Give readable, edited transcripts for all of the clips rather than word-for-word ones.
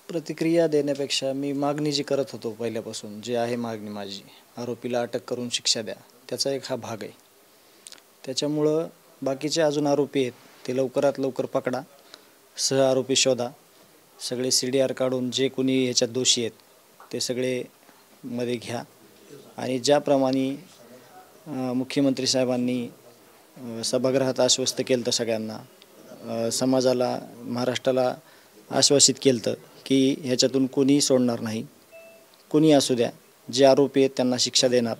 प्रतिक्रिया देण्यापेक्षा मी मागणी जी करत होतो पहिल्यापासून, जे आहे मागणी माझी, आरोपीला अटक करून शिक्षा द्या, त्याचा एक हा भाग आहे. त्याच्यामुळं बाकीचे अजून आरोपी आहेत ते लवकरात लवकर पकडा, आरोपी शोधा, सगळे CDR काढून जे कोणी ह्याच्यात दोषी आहेत ते सगळे मध्ये घ्या. आणि ज्याप्रमाणे मुख्यमंत्री साहेबांनी सभागृहात आश्वस्त केलं सगळ्यांना, समाजाला, महाराष्ट्राला आश्वासित केलं की ह्याच्यातून कोणी सोडणार नाही, कोणी असू द्या, जे आरोपी आहेत त्यांना शिक्षा देणार,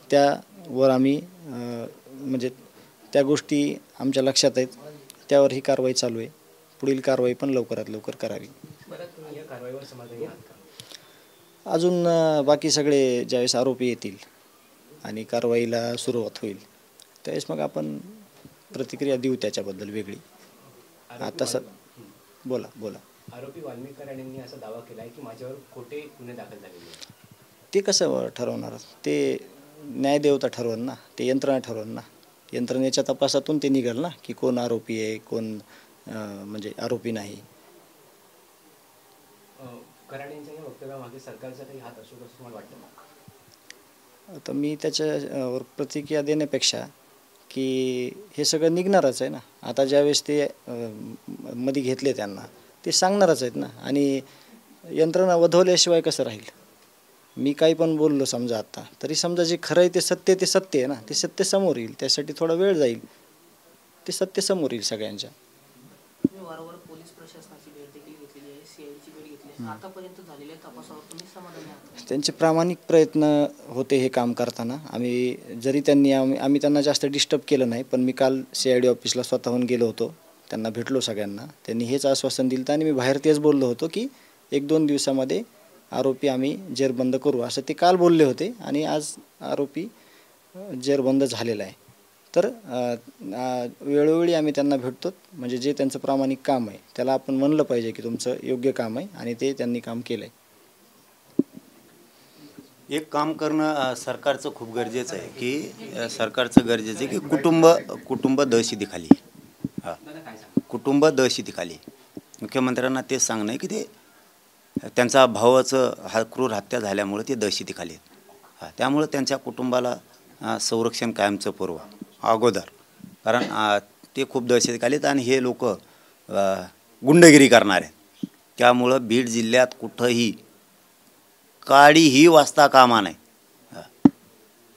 त्यावर आम्ही म्हणजे त्या गोष्टी आमच्या लक्षात आहेत, त्यावर ही कारवाई चालू आहे. पुढील कारवाई पण लवकरात लवकर करावी. अजून बाकी सगळे ज्यावेळेस आरोपी येतील आणि कारवाईला सुरुवात होईल त्यावेळेस मग आपण प्रतिक्रिया देऊ त्याच्याबद्दल वेगळी. आता बोला. आरोपी वाल्मिकर यांनी असा दावा केला आहे की माझ्यावर खोटे गुन्हे दाखल झालेले आहेत. ते कसं ठरवणार? ते न्यायदेवता ठरवल ना, ते यंत्रणा ठरवल ना. यंत्रणेच्या तपासातून ते निघेल ना की कोण आरोपी आहे, कोण म्हणजे आरोपी नाही. कराडांच्या या वक्तव्यामागे सरकारचा काही हात असू असं मला वाटतं. आता मी त्याच्यावर प्रतिक्रिया देण्यापेक्षा की हे सगळं निघणारच आहे ना. आता ज्यावेळेस ते मध्ये घेतले त्यांना ते सांगणारच आहेत ना. आणि यंत्रणा वधवल्याशिवाय कसं राहील? मी काही पण बोललो समजा आता तरी समजा जे खरं आहे ते सत्य आहे ना, ते सत्य समोर येईल. त्यासाठी थोडा वेळ जाईल, ते सत्य समोर येईल सगळ्यांच्या. वारंवार पोलीस प्रशासनाची भेट देखील घेतलेली आहे, CIDची भेट घेतली आहे. आतापर्यंत झालेल्या तपासावर तुम्ही समाधानी आहात? त्यांचे प्रामाणिक प्रयत्न होते हे काम करताना. आम्ही त्यांना जास्त डिस्टर्ब केलं नाही, पण मी काल CID ऑफिसला स्वतःहून गेलो होतो, त्यांना भेटलो सगळ्यांना. त्यांनी हेच आश्वासन दिलं आणि मी बाहेर तेच बोललो होतो की 1-2 दिवसामध्ये आरोपी आम्ही जेरबंद करू, असं ते काल बोलले होते. आणि आज आरोपी जेरबंद झालेला आहे. तर वेळोवेळी आम्ही त्यांना भेटतो, म्हणजे जे त्यांचं प्रामाणिक काम आहे त्याला आपण म्हणलं पाहिजे की तुमचं योग्य काम आहे आणि ते त्यांनी काम केलं आहे. एक काम करणं सरकारचं खूप गरजेचं आहे की कुटुंब दहशतीखाली. कुटुंब दहशतीखाली मुख्यमंत्र्यांना तेच सांगणं आहे की ते त्यांचा भावाचं क्रूर हत्या झाल्यामुळे ते दहशतीखाली आहेत. त्यामुळे त्यांच्या कुटुंबाला संरक्षण कायमचं पुरवा अगोदर, कारण ते खूप दहशतीखाली आहेत आणि हे लोक गुंडगिरी करणार आहेत. त्यामुळं बीड जिल्ह्यात कुठंही काडीही वाजता कामा नाही.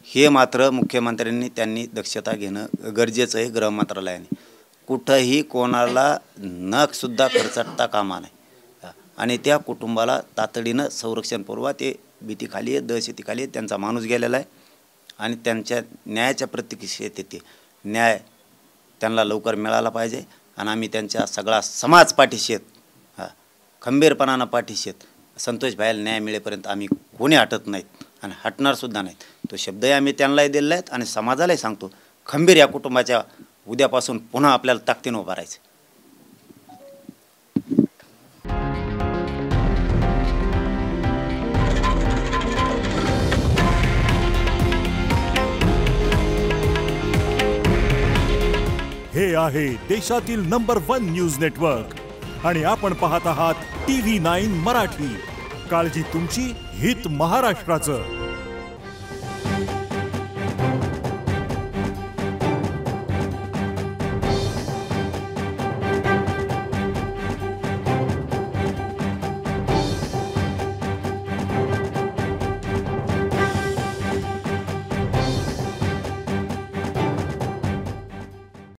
हे मात्र मुख्यमंत्र्यांनी त्यांनी दक्षता घेणं गरजेचं आहे. गृह मंत्रालयाने कुठंही कोणाला नखसुद्धा खर्चटा कामा नाही आणि त्या कुटुंबाला तातडीनं संरक्षण पुरवा. ते भीतीखाली आहेत, दहशतीखाली आहेत. त्यांचा माणूस गेलेला आहे आणि त्यांच्या न्यायाच्या प्रतीक्षेत येते. न्याय त्यांना लवकर मिळाला पाहिजे आणि आम्ही त्यांच्या सगळा समाज पाठीशी आहेत, खंबीरपणानं पाठीशी आहेत. संतोष भाईला न्याय मिळेपर्यंत आम्ही कोणी हटत नाहीत आणि हटणारसुद्धा नाहीत. तो शब्दही आम्ही त्यांनाही दिलेला आहेत आणि समाजालाही सांगतो, खंबीर या कुटुंबाच्या उद्यापासून पुन्हा आपल्याला ताकदीनं उभं राहायचं. हे आहे देशातील नंबर 1 न्यूज नेटवर्क आणि आपण पाहत आहात TV9 मराठी. काळजी तुमची, हित महाराष्ट्राचं.